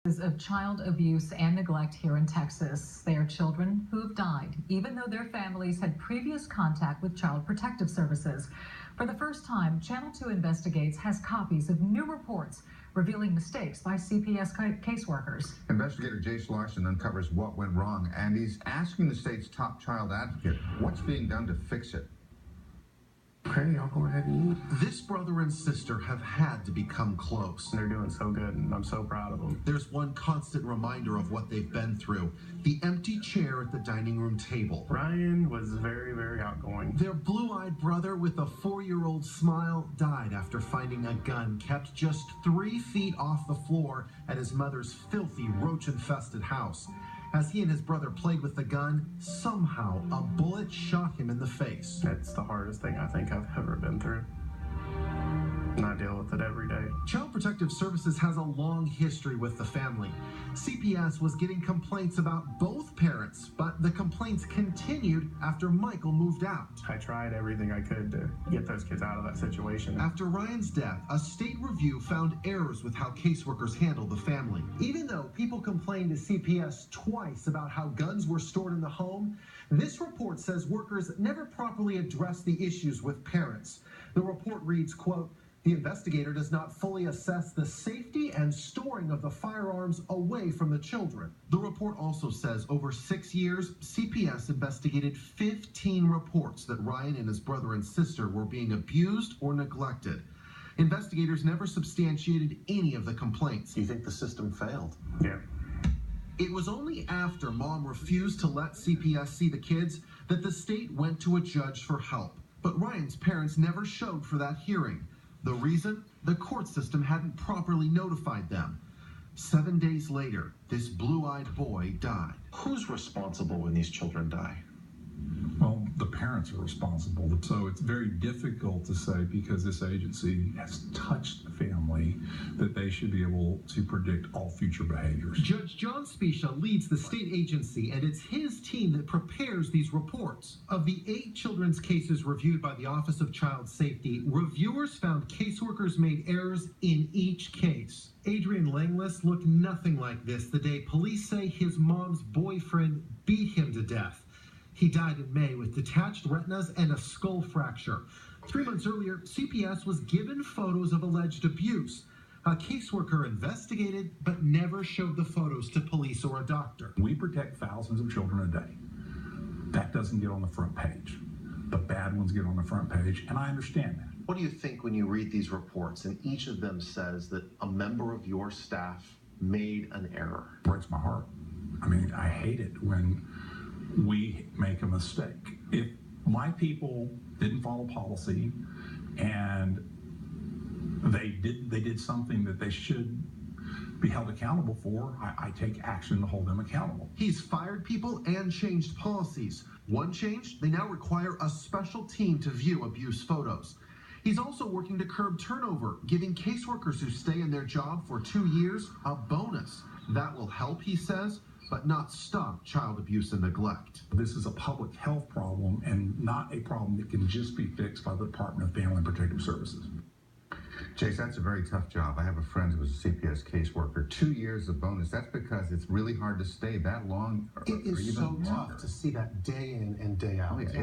Of child abuse and neglect here in Texas. They are children who have died, even though their families had previous contact with Child Protective Services. For the first time, Channel 2 Investigates has copies of new reports revealing mistakes by CPS caseworkers. Investigator Jace Larson uncovers what went wrong, and he's asking the state's top child advocate what's being done to fix it. Okay, I'll go ahead and eat. This brother and sister have had to become close. They're doing so good, and I'm so proud of them. There's one constant reminder of what they've been through: the empty chair at the dining room table. Ryan was very, very outgoing. Their blue-eyed brother with a 4-year-old smile died after finding a gun kept just 3 feet off the floor at his mother's filthy, roach-infested house. As he and his brother played with the gun, somehow a bullet shot him in the face. It's the hardest thing I think I've ever been through. And I deal with it every day. Child Protective Services has a long history with the family. CPS was getting complaints about both parents, but the complaints continued after Michael moved out. I tried everything I could to get those kids out of that situation. After Ryan's death, a state review found errors with how caseworkers handled the family. Even though people complained to CPS twice about how guns were stored in the home, this report says workers never properly addressed the issues with parents. The report reads, quote, "The investigator does not fully assess the safety and storing of the firearms away from the children." The report also says over 6 years, CPS investigated 15 reports that Ryan and his brother and sister were being abused or neglected. Investigators never substantiated any of the complaints. Do you think the system failed? Yeah. It was only after Mom refused to let CPS see the kids that the state went to a judge for help. But Ryan's parents never showed for that hearing. The reason? The court system hadn't properly notified them. 7 days later, this blue-eyed boy died. Who's responsible when these children die? Well, the parents are responsible. So it's very difficult to say, because this agency has touched the family, that they should be able to predict all future behaviors. Judge John Specia leads the state agency, and it's his team that prepares these reports. Of the 8 children's cases reviewed by the Office of Child Safety, reviewers found caseworkers made errors in each case. Adrian Langless looked nothing like this the day police say his mom's boyfriend beat him to death. He died in May with detached retinas and a skull fracture. 3 months earlier, CPS was given photos of alleged abuse. A caseworker investigated, but never showed the photos to police or a doctor. We protect thousands of children a day. That doesn't get on the front page. The bad ones get on the front page, and I understand that. What do you think when you read these reports and each of them says that a member of your staff made an error? It breaks my heart. I mean, I hate it when we make a mistake. If my people didn't follow policy and they did something that they should be held accountable for, I take action to hold them accountable. He's fired people and changed policies. One change, they now require a special team to view abuse photos. He's also working to curb turnover, giving caseworkers who stay in their job for 2 years a bonus. That will help, he says, but not stop child abuse and neglect. This is a public health problem and not a problem that can just be fixed by the Department of Family and Protective Services. Chase, that's a very tough job. I have a friend who was a CPS caseworker. 2 years of bonus. That's because it's really hard to stay that long. It is so tough to see that day in and day out. Oh, yeah.